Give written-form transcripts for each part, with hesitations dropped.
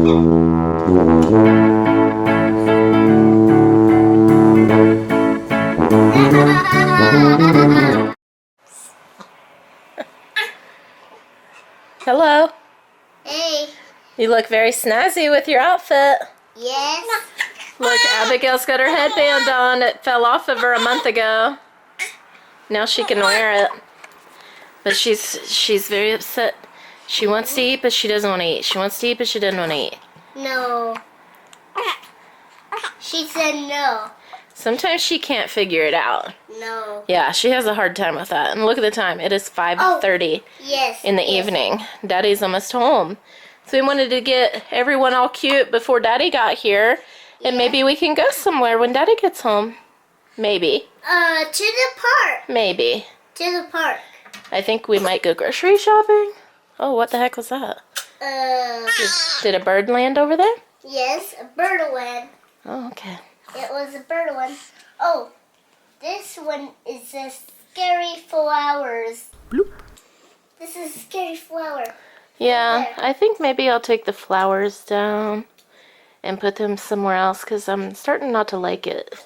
Hello. Hey. You look very snazzy with your outfit. Yes. Look, Abigail's got her headband on. It fell off of her a month ago. Now she can wear it. But she's very upset. She wants to eat, but she doesn't want to eat. She wants to eat, but she doesn't want to eat. No. She said no. Sometimes she can't figure it out. No. Yeah, she has a hard time with that. And look at the time. It is 5:30 in the evening. Daddy's almost home. So we wanted to get everyone all cute before Daddy got here. And maybe we can go somewhere when Daddy gets home. Maybe. To the park. Maybe. To the park. I think we might go grocery shopping. Oh, what the heck was that? Did a bird land over there? Yes, a bird one. Oh, okay. It was a bird one. Oh, this one is a scary flowers. Bloop. This is a scary flower. Yeah, I think maybe I'll take the flowers down and put them somewhere else because I'm starting not to like it.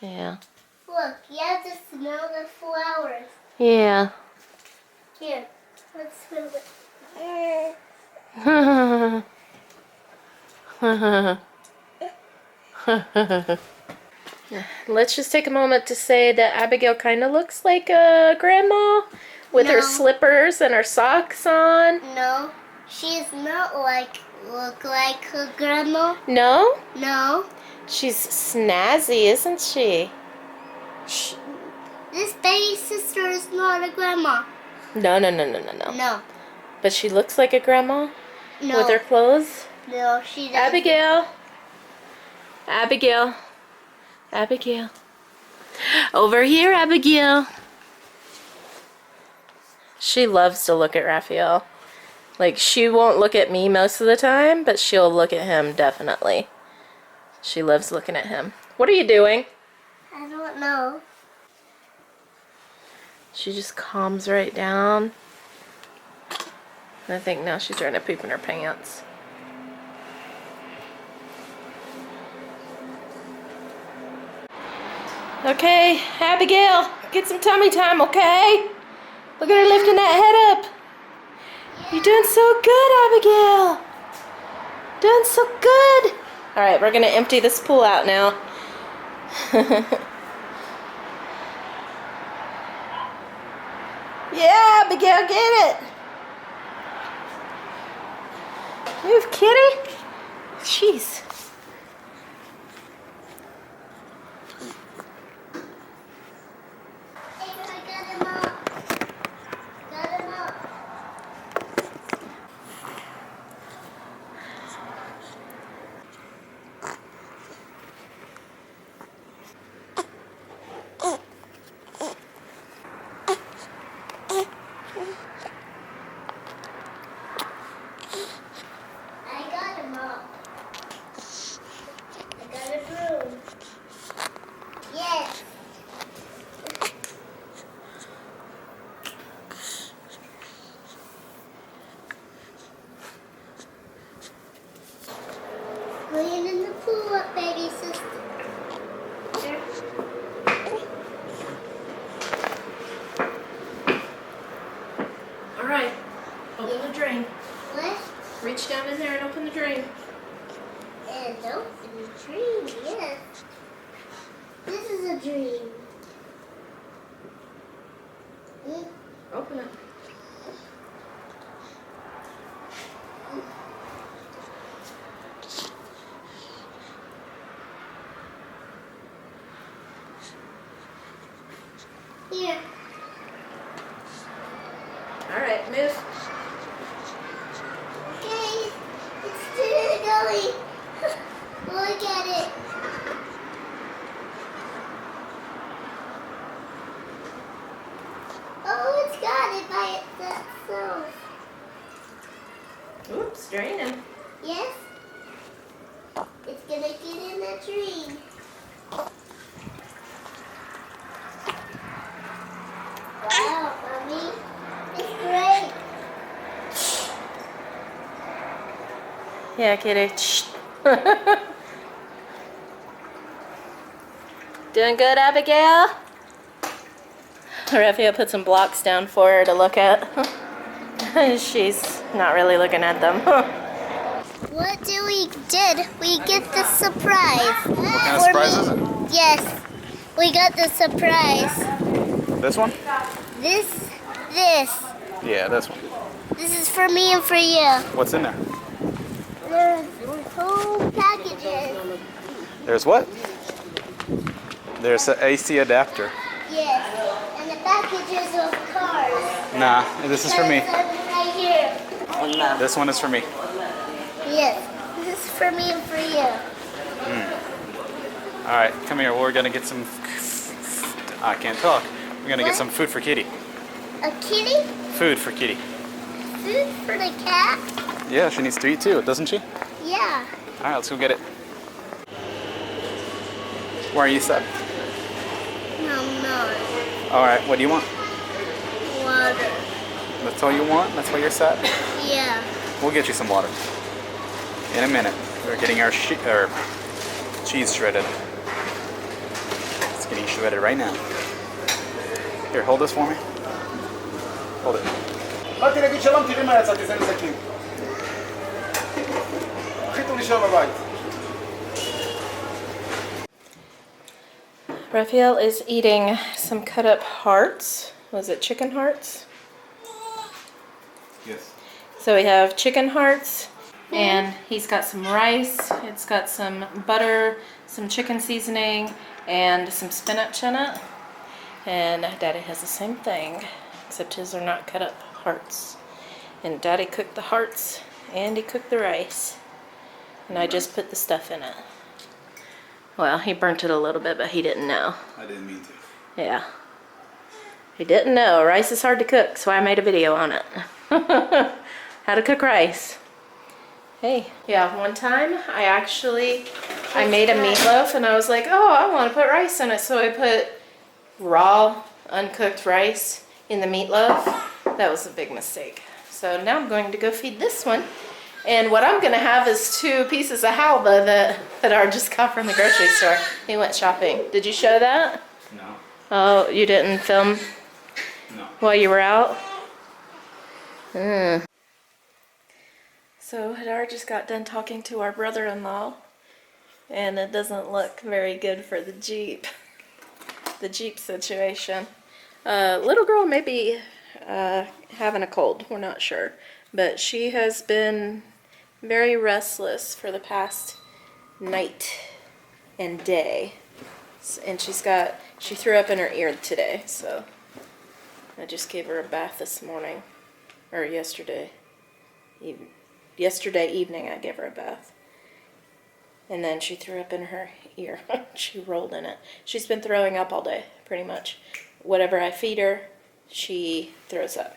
Yeah. Look, you have to smell the flowers. Yeah. Here, let's smell it. Let's just take a moment to say that Abigail kind of looks like a grandma with her slippers and her socks on. No, she's not look like her grandma. No? No. She's snazzy, isn't she? This baby sister is not a grandma. No. No. But she looks like a grandma No. with her clothes. No, she doesn't. Abigail. Abigail. Abigail. Over here, Abigail. She loves to look at Rafael. Like, she won't look at me most of the time, but she'll look at him definitely. She loves looking at him. What are you doing? I don't know. She just calms right down. I think now she's trying to poop in her pants. Okay, Abigail, get some tummy time, okay? Look at her lifting that head up. You're doing so good, Abigail. Doing so good. All right, we're going to empty this pool out now. Yeah, Abigail, get it. Move, kitty. Jeez. Clean in the pool up, baby sister. All right, open the drain. What? Reach down in there and open the drain. And open the dream, yes. This is a dream. Open it. Here. All right, move. Okay, it's still going. Look at it. Oh, it's got it by itself. Oops, draining. Yes? It's gonna get in that tree. Wow, Mommy. It's great. Yeah, kitty. Shh. Doing good, Abigail? Rafael put some blocks down for her to look at. She's not really looking at them. What we did? We get the surprise. What kind of surprise is it? Yes, we got the surprise. This one? This. Yeah, this one. This is for me and for you. What's in there? There's whole packages. There's what? There's an AC adapter. Yes, and the packages of cars. Nah, this is for me. Right here. This one is for me. Yes, this is for me and for you. All right, come here. We're gonna get some. I can't talk. We're gonna get some food for Kitty. A kitty? Food for Kitty. Food for the cat? Yeah, she needs to eat too, doesn't she? Yeah. All right, let's go get it. Where are you set? No, I'm not. All right, what do you want? Water. That's all you want? That's why you're set? Yeah. We'll get you some water. In a minute. We're getting our cheese shredded. It's getting shredded right now. Here, hold this for me. Hold it. Rafael is eating some cut up hearts. Was it chicken hearts? Yes. So we have chicken hearts, and he's got some rice. It's got some butter, some chicken seasoning, and some spinach in it. And Daddy has the same thing, except his are not cut up hearts. And Daddy cooked the hearts, and he cooked the rice. And I just put the stuff in it. Well, he burnt it a little bit, but he didn't know. I didn't mean to. Yeah. He didn't know. Rice is hard to cook, so I made a video on it. How to cook rice. Hey. Yeah, one time I made a meatloaf and I was like, oh, I want to put rice in it. So I put raw, uncooked rice in the meatloaf. That was a big mistake. So now I'm going to go feed this one. And what I'm going to have is 2 pieces of halva that are just got from the grocery store. He went shopping. Did you show that? No. Oh, you didn't film No. while you were out? So Hadar just got done talking to our brother-in-law, and it doesn't look very good for the Jeep situation. Little girl may be having a cold, we're not sure, but she has been very restless for the past night and day, and she threw up in her ear today, so I just gave her a bath this morning, or yesterday evening I gave her a bath. And then she threw up in her ear. She rolled in it. She's been throwing up all day, pretty much. Whatever I feed her, she throws up.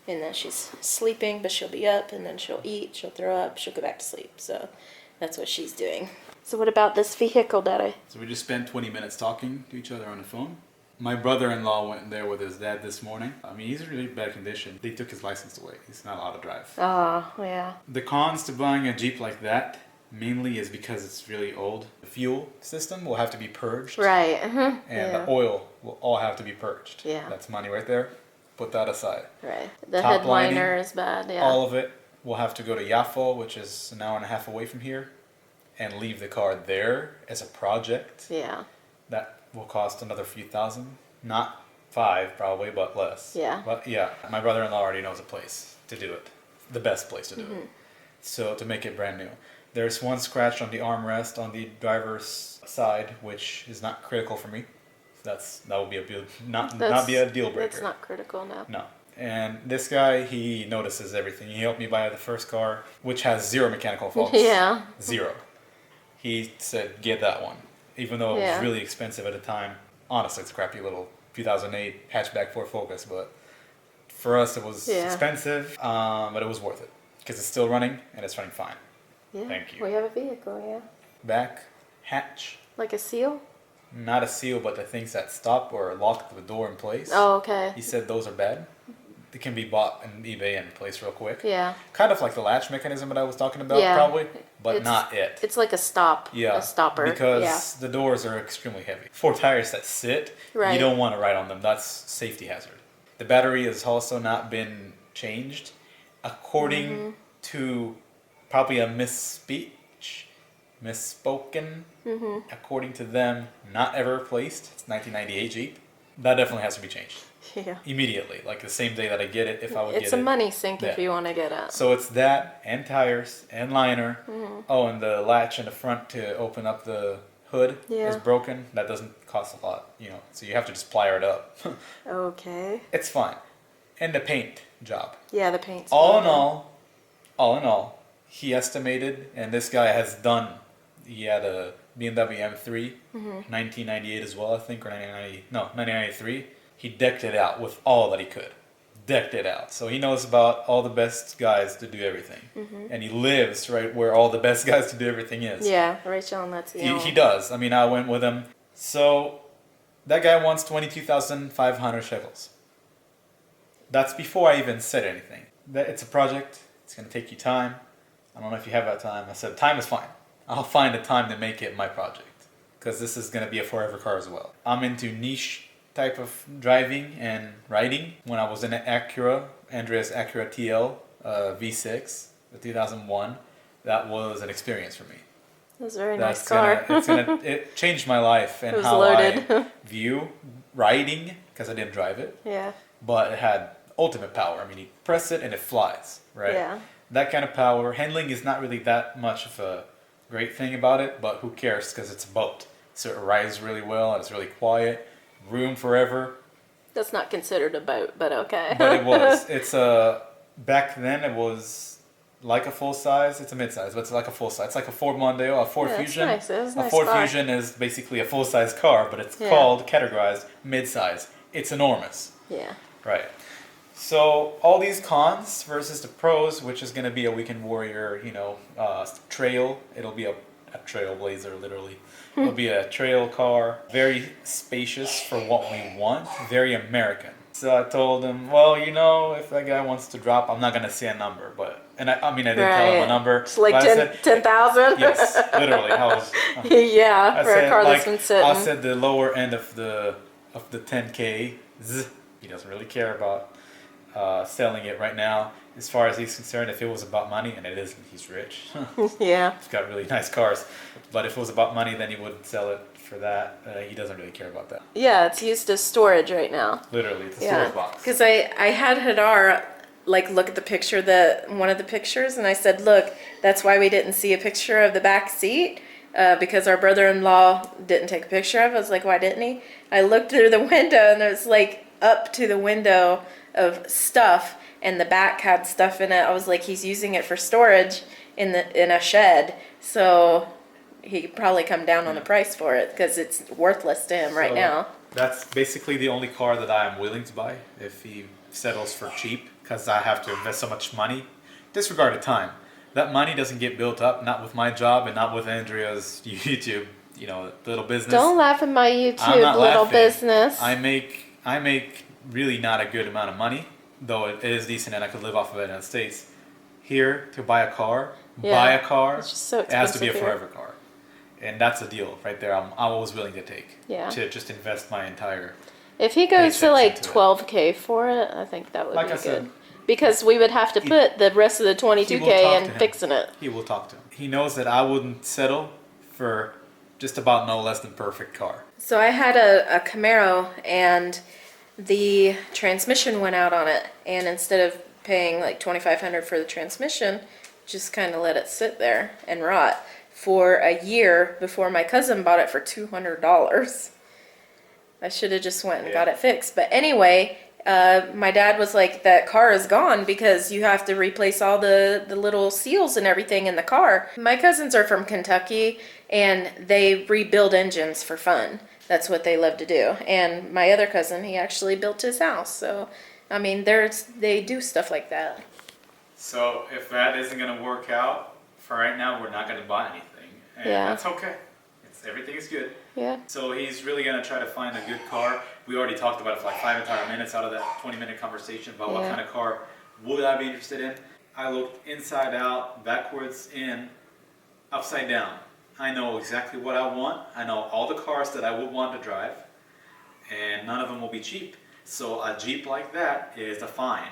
And then she's sleeping, but she'll be up, and then she'll eat, she'll throw up, she'll go back to sleep. So that's what she's doing. So what about this vehicle, Daddy? So we just spent 20 minutes talking to each other on the phone. My brother-in-law went there with his dad this morning. I mean, he's in really bad condition. They took his license away. He's not allowed to drive. Oh, yeah. The cons to buying a Jeep like that mainly is because it's really old. The fuel system will have to be purged. Right. And the oil will all have to be purged. Yeah. That's money right there. Put that aside. Right. The Top headliner lining, is bad, yeah. All of it will have to go to Yafo, which is an hour and a half away from here, and leave the car there as a project. Yeah. That will cost another few thousand. Not 5 probably, but less. Yeah. But yeah, my brother-in-law already knows a place to do it. The best place to do it. So to make it brand new. There's one scratch on the armrest on the driver's side, which is not critical for me. That will be not be a deal breaker. That's not critical now. No. And this guy, he notices everything. He helped me buy the first car, which has 0 mechanical faults. Yeah. 0. He said, get that one. Even though it was really expensive at the time. Honestly, it's a crappy little 2008 hatchback Ford Focus, but for us it was expensive, but it was worth it. Because it's still running, and it's running fine. Yeah. Thank you. We have a vehicle, yeah. Back hatch. Like a seal? Not a seal, but the things that stop or lock the door in place. Oh, okay. He said those are bad. It can be bought in eBay and replaced real quick. Yeah. Kind of like the latch mechanism that I was talking about, Yeah. probably, but It's- not it. It's like a stop. Yeah, A stopper. because the doors are extremely heavy. 4 tires that sit, Right. you don't want to ride on them. That's safety hazard. The battery has also not been changed, according to probably a misspoken. According to them, not ever replaced. It's 1998 Jeep. That definitely has to be changed Yeah. immediately, like the same day that I get it. If I would It's get a it. money sink if Yeah. you want to get it. So it's that and tires and liner. Oh, and the latch in the front to open up the hood is Yeah. broken. That doesn't cost a lot, so you have to just plier it up. Okay. It's fine. And the paint job. Yeah, the paint's All in horrible. all, he estimated, and this guy has done, he had a BMW M3, 1998 as well, I think, or 1993. He decked it out with all that he could. Decked it out. So he knows about all the best guys to do everything. And he lives right where all the best guys to do everything is. Yeah, Rachel, and that's the He does. I mean, I went with him. So that guy wants 22,500 shekels. That's before I even said anything. It's a project. It's going to take you time. I don't know if you have that time. I said, time is fine. I'll find a time to make it my project. Because this is going to be a forever car as well. I'm into niche type of driving and riding. When I was in an Acura, Andrea's Acura TL V6, the 2001, that was an experience for me. It was a very nice car. It changed my life and It was how loaded. I view riding, because I didn't drive it, Yeah. but it had ultimate power. I mean, you press it and it flies, right? Yeah. That kind of power. Handling is not really that much of a great thing about it, but who cares, because it's a boat. So it rides really well and it's really quiet. Room forever. That's not considered a boat, but okay. But it was. It's back then it was like a full size. It's a mid size, but it's like a full size. It's like a Ford Mondeo, a Ford Yeah, it's Fusion. nice. It was a A nice Ford car. Fusion is basically a full size car, but it's Yeah. called categorized mid size. It's enormous. Yeah. Right. So all these cons versus the pros, which is going to be a weekend warrior, trail. It'll be a trailblazer, literally. It'll be a trail car, very spacious for what we want, very American. So I told him, well, if that guy wants to drop, I'm not going to say a number, I didn't tell him a number. It's like but I said, 10,000? yes, literally. Yeah, for a car that's been sitting. I said the lower end of the 10K. He doesn't really care about selling it right now. As far as he's concerned, if it was about money, and it isn't, he's rich. Yeah. He's got really nice cars. But if it was about money, then he would sell it for that. He doesn't really care about that. Yeah, it's used as storage right now. Literally, it's a Yeah, storage box. because I had Hadar look at the picture, one of the pictures, and I said, look, that's why we didn't see a picture of the back seat, because our brother-in-law didn't take a picture of it. I was like, why didn't he? I looked through the window, and there's up to the window of stuff, and the back had stuff in it. I was like, he's using it for storage in a shed, so he could probably come down on the price for it because it's worthless to him right So, now. That's basically the only car that I am willing to buy if he settles for cheap, because I have to invest so much money. Disregard the time. That money doesn't get built up, not with my job and not with Andrea's YouTube, little business. Don't laugh at my I'm YouTube not little laughing. business. I make really not a good amount of money, though it is decent and I could live off of it in the States. Here, to buy a car, It's just so it has to be a expensive here. forever car. And that's a deal right there. I'm always willing to take. Yeah. To just invest my entire. If he goes to paychecks into it. 12K for it, I think that would Like be I said, good. Because we would have to put the rest of the He will 22K talk to in him. fixing it. He will talk to him. He knows that I wouldn't settle for just about no less than perfect car. So I had a Camaro and the transmission went out on it. And instead of paying $2,500 for the transmission, just kind of let it sit there and rot for a year before my cousin bought it for $200. I should have just went and got it fixed. But anyway, my dad was like, that car is gone because you have to replace all the little seals and everything in the car. My cousins are from Kentucky and they rebuild engines for fun. That's what they love to do. And my other cousin, he actually built his house. So, I mean, they do stuff like that. So if that isn't going to work out, for right now, we're not going to buy anything. And Yeah. that's okay. Everything is good. Yeah. So he's really going to try to find a good car. We already talked about it for like 5 entire minutes out of that 20-minute conversation about what Yeah. kind of car would I be interested in. I looked inside out, backwards in, upside down. I know exactly what I want. I know all the cars that I would want to drive, and none of them will be cheap. So a Jeep like that is a fine.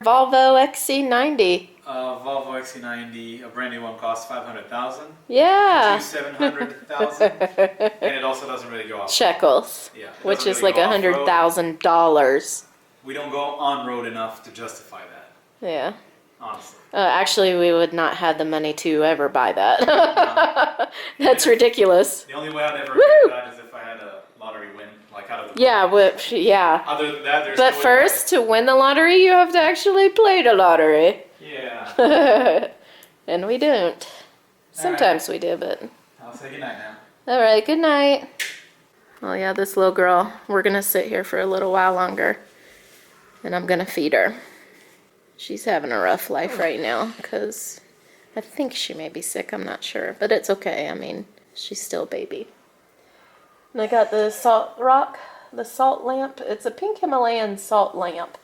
Volvo XC90. Volvo XC90, a brand new one costs $500,000. Yeah. $700,000, and it also doesn't really go off. Shekels. Yeah, it Which doesn't is really like go off-road. $100,000. We don't go on road enough to justify that, Yeah. honestly. Actually, we would not have the money to ever buy that. That's ridiculous. The only way I'd ever Woo! get that is if I had a lottery win, like out of the. Yeah, yeah. Other than that, there's. But no way first, to win the lottery, you have to actually play the lottery. Yeah. And we don't. Sometimes we do, but. I'll say goodnight now. All right, good night. Well, yeah, this little girl, we're going to sit here for a little while longer. And I'm going to feed her. She's having a rough life right now because I think she may be sick. I'm not sure, but it's okay. I mean, she's still a baby. And I got the salt lamp. It's a pink Himalayan salt lamp.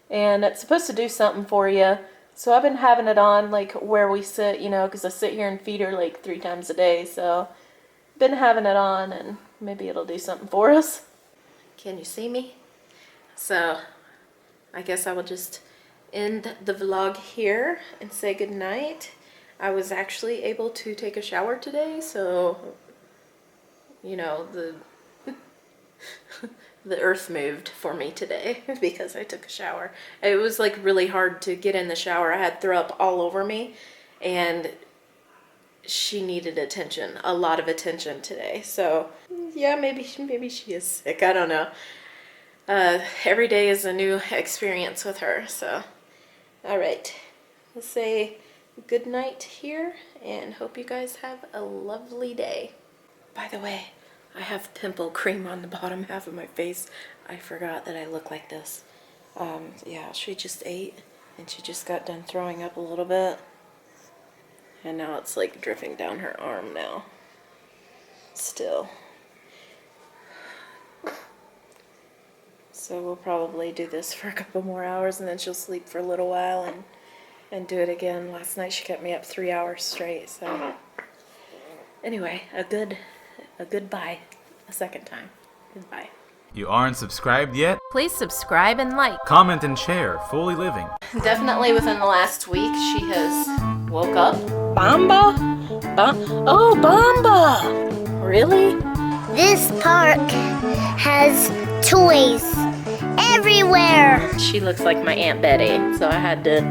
And it's supposed to do something for you. So I've been having it on like where we sit, you know, because I sit here and feed her like 3 times a day. So been having it on and maybe it'll do something for us. Can you see me? So I guess I will just end the vlog here and say goodnight. I was actually able to take a shower today, so you know, the earth moved for me today because I took a shower. It was like really hard to get in the shower. I had throw up all over me and she needed attention, a lot of attention today. So yeah, maybe she is sick. I don't know. Every day is a new experience with her. So all right, let's say good night here and hope you guys have a lovely day. By the way, I have pimple cream on the bottom half of my face. I forgot that I look like this. Yeah, she just ate and she just got done throwing up a little bit. And now it's like dripping down her arm now. Still. So we'll probably do this for a couple more hours and then she'll sleep for a little while and do it again. Last night she kept me up 3 hours straight, so anyway, a goodbye a second time. Goodbye. You aren't subscribed yet? Please subscribe and like. Comment and share. Fully Living. Definitely within the last week she has woke up. Bamba? Oh, Bamba! Really? This park has toys everywhere. She looks like my Aunt Betty, so I had to